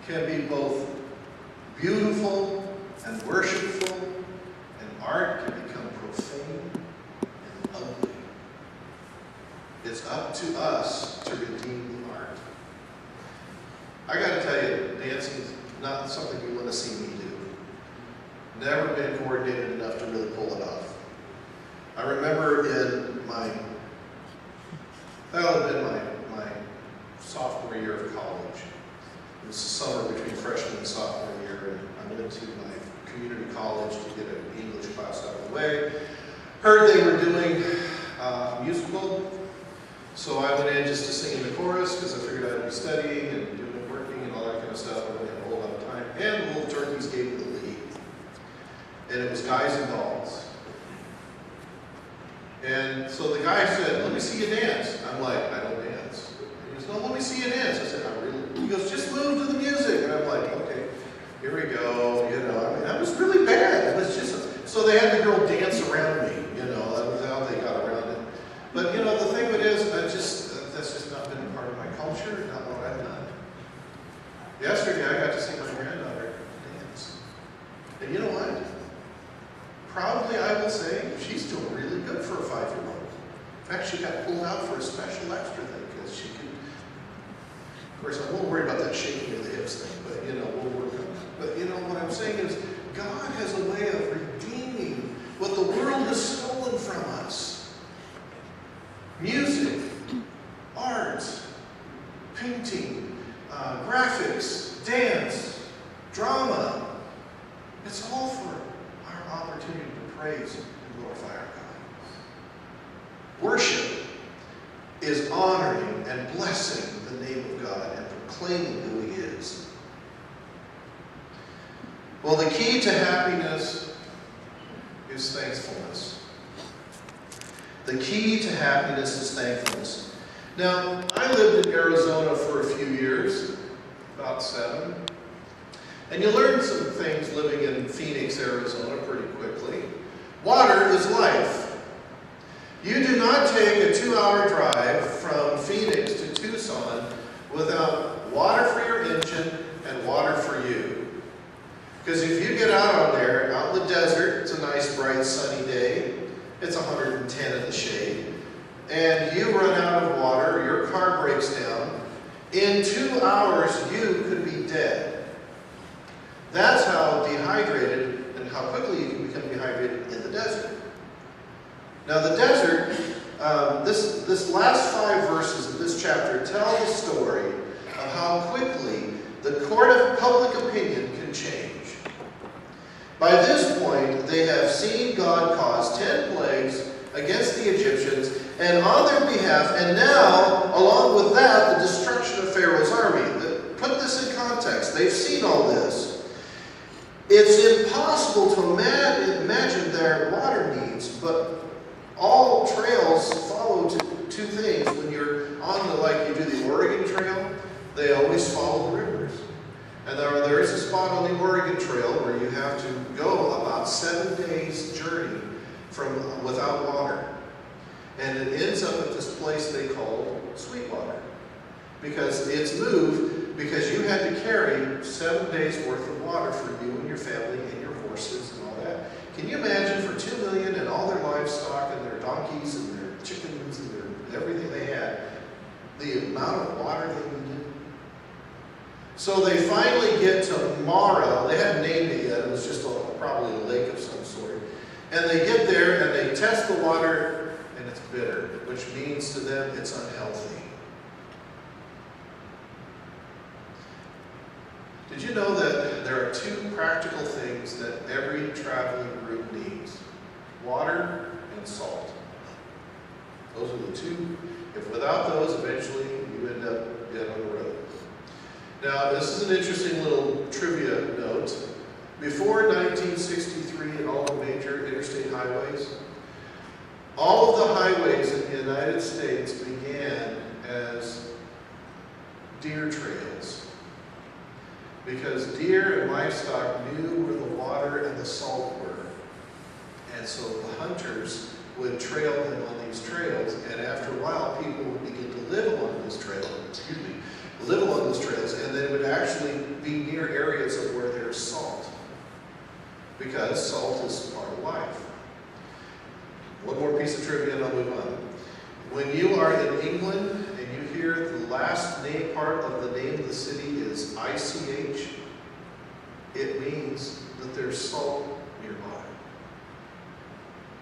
can be both beautiful and worshipful, and art can become profane and ugly. It's up to us to redeem the art. I got to tell you, dancing is not something you want to see me do. Never been coordinated enough to really pull it off. I remember in my sophomore year of college. It was the summer between freshman and sophomore year, and I went to my community college to get an English class out of the way. Heard they were doing a musical, so I went in just to sing in the chorus because I figured I'd be studying and doing working and all that kind of stuff. I didn't have a whole lot of time. And the Little Turkeys gave me the lead. And it was Guys and Dolls. And so the guy said, "Let me see you dance." I'm like, "I don't dance." He goes, "No, let me see you dance." I said, "I really?" He goes, "Just move to the music." And I'm like, "Okay, here we go." You know, I mean, that was really bad. It was just, so they had the girl dance around me, you know, that was how they got around it. But, you know, the thing of it is, that's just not been a part of my culture, not what I've done. Yesterday, I got to see my granddaughter dance. And you know what? Proudly, I will say, she's doing really good for a 5-year-old. In fact, she got pulled out for a special extra thing because she could. Of course, I won't worry about that shaking of the hips thing, but you know, we'll work on that. But you know, what I'm saying is, God has a way of redeeming what the world has stolen from us. Music, art, painting, graphics, dance, drama. It's all for our opportunity to praise and glorify our God. Worship is honoring and blessing the name of God and proclaiming who He is. Well, the key to happiness is thankfulness. The key to happiness is thankfulness. Now, I lived in Arizona for a few years, about 7. And you learn some things living in Phoenix, Arizona pretty quickly. Water is life. You do not take a 2-hour drive from Phoenix to Tucson without water for your engine and water for you. Because if you get out on there, out in the desert, it's a nice, bright, sunny day. It's 110 in the shade. And you run out of water, your car breaks down. In 2 hours, you could be dead. That's how dehydrated and how quickly you can become dehydrated in the desert. Now the desert, this last 5 verses of this chapter tell the story of how quickly the court of public opinion can change. By this point, they have seen God cause 10 plagues against the Egyptians and on their behalf, and now, along with that, the destruction of Pharaoh's army. Put this in context. They've seen all this. It's impossible to imagine their water needs, but all trails follow two things. When you're on the, like you do the Oregon Trail, they always follow the rivers. And there is a spot on the Oregon Trail where you have to go about 7 days journey without water. And it ends up at this place they call Sweetwater. Because it's moved because you had to carry 7 days worth of water for you and your family and your horses and all that. Can you imagine for $2 million and all their livestock and their donkeys and their chickens and their everything they had, the amount of water they needed? So they finally get to Mara. They hadn't named it yet. It was just probably a lake of some sort. And they get there and they test the water and it's bitter, which means to them it's unhealthy. Did you know that there are 2 practical things that every traveling group needs? Water and salt. Those are the 2. If without those, eventually you end up dead on the road. Now, this is an interesting little trivia note. Before 1963 and all the major interstate highways, all of the highways in the United States began as deer trails. Because deer and livestock knew where the water and the salt were. And so the hunters would trail them on these trails, and after a while people would begin to live along those trails, and they would actually be near areas of where there's salt, because salt is part of life. One more piece of trivia and I'll move on. When you are in England and you hear the last name part of the name of the city is ICH, it means that there's salt nearby.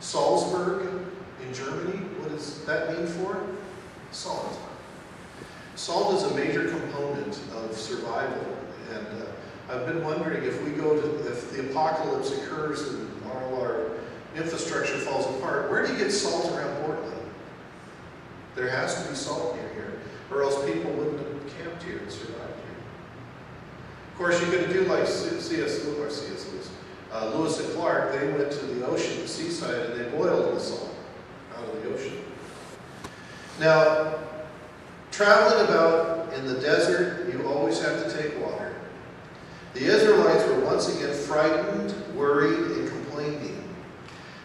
Salzburg in Germany, what does that mean for? Salt. Salt is a major component of survival, and I've been wondering if if the apocalypse occurs and all our infrastructure falls apart, where do you get salt around Portland? There has to be salt near here, or else people wouldn't have camped here and survived here. Of course, you could do like Lewis and Clark. They went to the ocean, the seaside, and they boiled the salt out of the ocean. Now, traveling about in the desert, you always have to take water. The Israelites were once again frightened, worried, and complaining.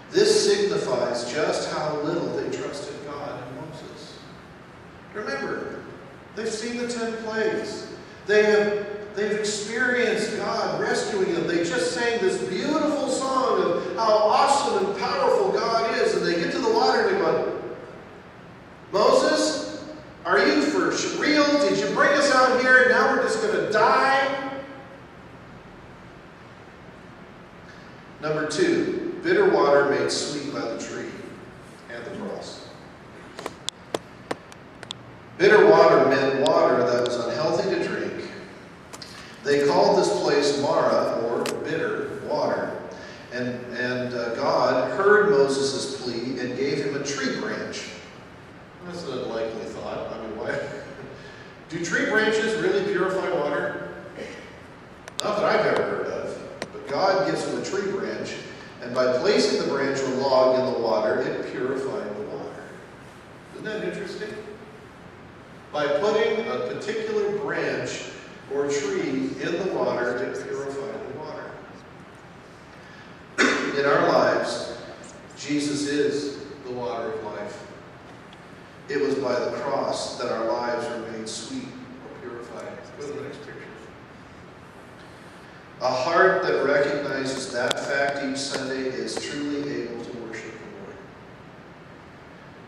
This signifies just how little they trusted God and Moses. Remember, they've seen the 10 plagues. They've experienced God rescuing them. They just sang this beautiful song of how awesome and powerful God is, and they get to the water and they go, Moses, are you for real? Did you bring us out here and now we're just going to die? Number 2, bitter water made sweet by the tree and the cross. Bitter water meant water that was unhealthy to drink. They called this place Mara, or bitter water. And God heard Moses' plea and gave him a tree branch. That's an unlikely thought. I mean, why? Do tree branches really purify water? Not that I've ever heard of. But God gives him a tree branch, and by placing the branch or log in the water, it purified the water. Isn't that interesting? By putting a particular branch or tree in the water, it purified the water. In our lives, Jesus is the water of life. It was by the cross that our lives were made sweet or purified. Go to the next picture. A heart that recognizes that fact each Sunday is truly able to worship the Lord.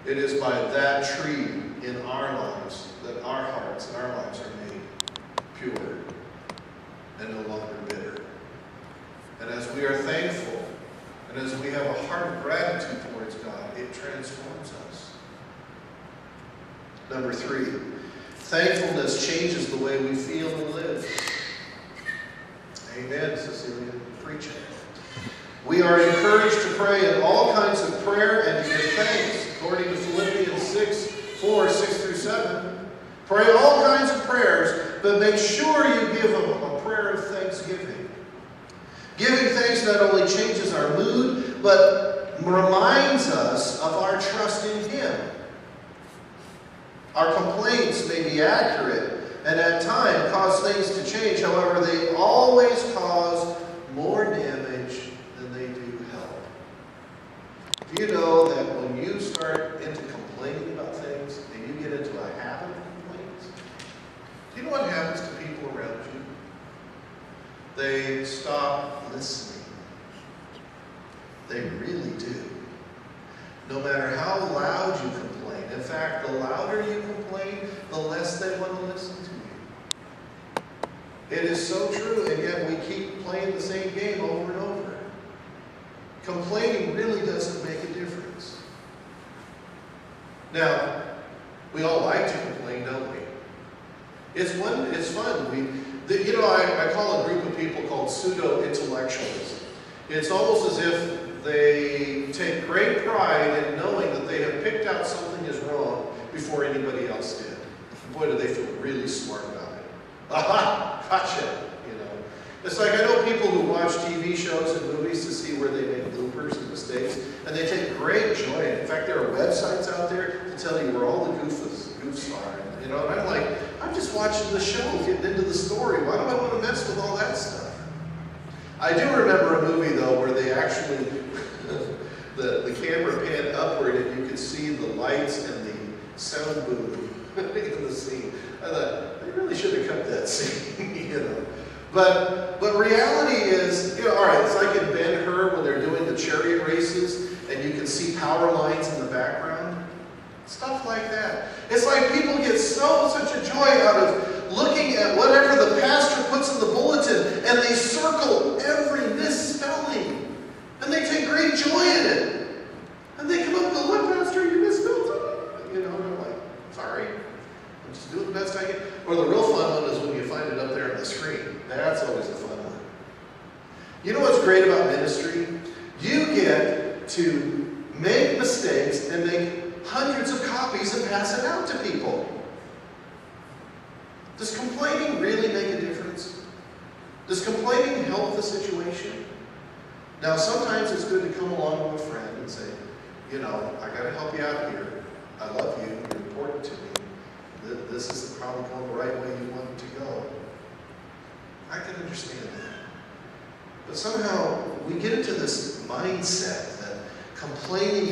It is by that tree in our lives that our hearts and our lives are made pure and no longer bitter. And as we are thankful, and as we have a heart of gratitude towards God, it transforms us. Number 3, thankfulness changes the way we feel and live. Amen, Cecilia, preaching. We are encouraged to pray in all kinds of prayer and to give thanks, according to Philippians 6:4-6-7. Pray all kinds of prayers, but make sure you give them a prayer of thanksgiving. Giving thanks not only changes our mood, but reminds us of our trust in Him. Our complaints may be accurate and at times cause things to change. However, they always cause more damage than they do help. Do you know that when you start into complaining about things and you get into a habit of complaints, do you know what happens to people around you? They stop listening. They really do. No matter how loud you complain. In fact, the louder you complain, the less they want to listen to you. It is so true, and yet we keep playing the same game over and over. Complaining really doesn't make a difference. Now, we all like to complain, don't we? It's fun. I call a group of people called pseudo-intellectuals. It's almost as if they take great pride in knowing that they have picked out something is wrong before anybody else did. Boy, do they feel really smart about it. Aha! Gotcha! It's like, I know people who watch TV shows and movies to see where they make bloopers and mistakes, and they take great joy. In fact, there are websites out there to tell you where all the goofs are. And I'm like, I'm just watching the show, getting into the story. Why do I want to mess with all that stuff? I do remember a movie, though, where they actually, the camera panned upward and you could see the lights and the sound booth in the scene. I thought, they really should have cut that scene, But reality is, all right, it's like in Ben-Hur when they're doing the chariot races and you can see power lines in the background. Stuff like that. It's like people get such a joy out of looking at whatever the pastor puts in the bulletin, and they circle every misspelling. And they take great joy in it. And they come up with, "What, pastor, you misspelled it?" And I'm like, "Sorry, I'm just doing the best I can." Or the real fun one is when you find it up there on the screen. That's always a fun one. You know what's great about ministry? You get to make mistakes and make hundreds of copies and pass it out to people. Does complaining really make a difference? Does complaining help the situation? Now, sometimes it's good to come along with a friend and say, I got to help you out here. I love you. You're important to me. This isn't probably going the right way you want it to go. I can understand that. But somehow we get into this mindset that complaining,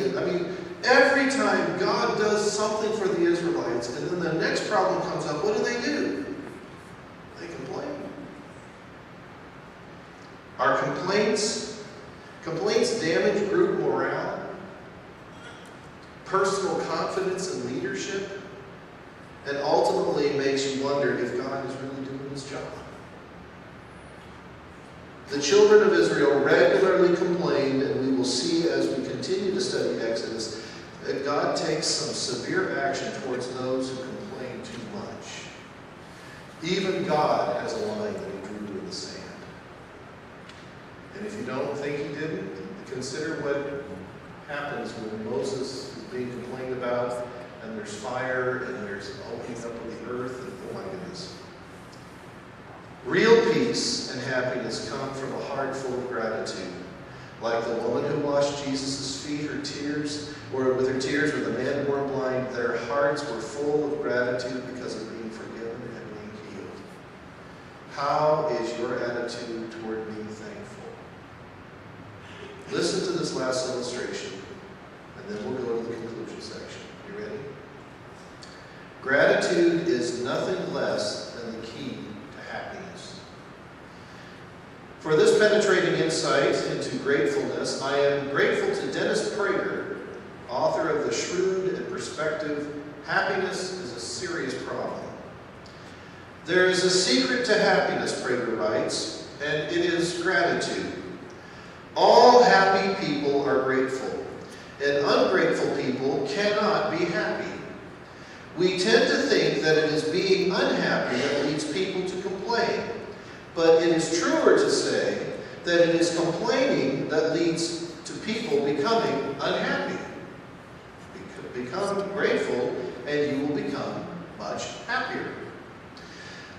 every time God does something for the Israelites, and then the next problem comes up, what do? They complain. Our complaints damage group morale, personal confidence in leadership, and ultimately makes you wonder if God is really doing his job. The children of Israel regularly complained, and we will see as we continue to study Exodus that God takes some severe action towards those who complain too much. Even God has a line that he drew in the sand. And if you don't think he didn't, consider what happens when Moses is being complained about, and there's fire, and there's opening up of the earth, and oh my goodness. Real peace and happiness come from a heart full of gratitude. Like the woman who washed Jesus' feet, with her tears, or the man born blind, their hearts were full of gratitude because of being forgiven and being healed. How is your attitude toward being thankful? Listen to this last illustration, and then we'll go to the conclusion section. You ready? Gratitude is nothing less than the key to happiness. For this penetrating insight into gratefulness, I am grateful to Dennis Prager, author of the shrewd and perspective, "Happiness is a Serious Problem." There is a secret to happiness, Prager writes, and it is gratitude. All happy people are grateful, and ungrateful people cannot be happy. We tend to think that it is being unhappy that leads people to complain, but it is truer to say that it is complaining that leads to people becoming unhappy. Become grateful, and you will become much happier.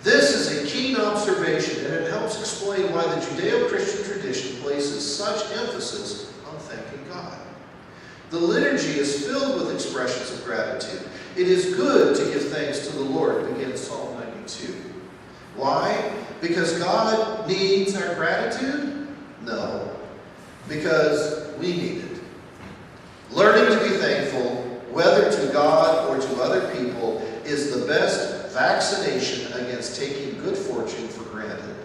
This is a keen observation, and it helps explain why the Judeo-Christian tradition places such emphasis on thanking God. The liturgy is filled with expressions of gratitude. It is good to give thanks to the Lord, begins Psalm 92. Why? Because God needs our gratitude? No. Because we need it. Learning to be thankful, whether to God or to other people, is the best vaccination against taking good fortune for granted.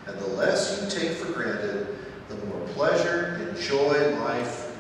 And the less you take for granted, the more pleasure and joy life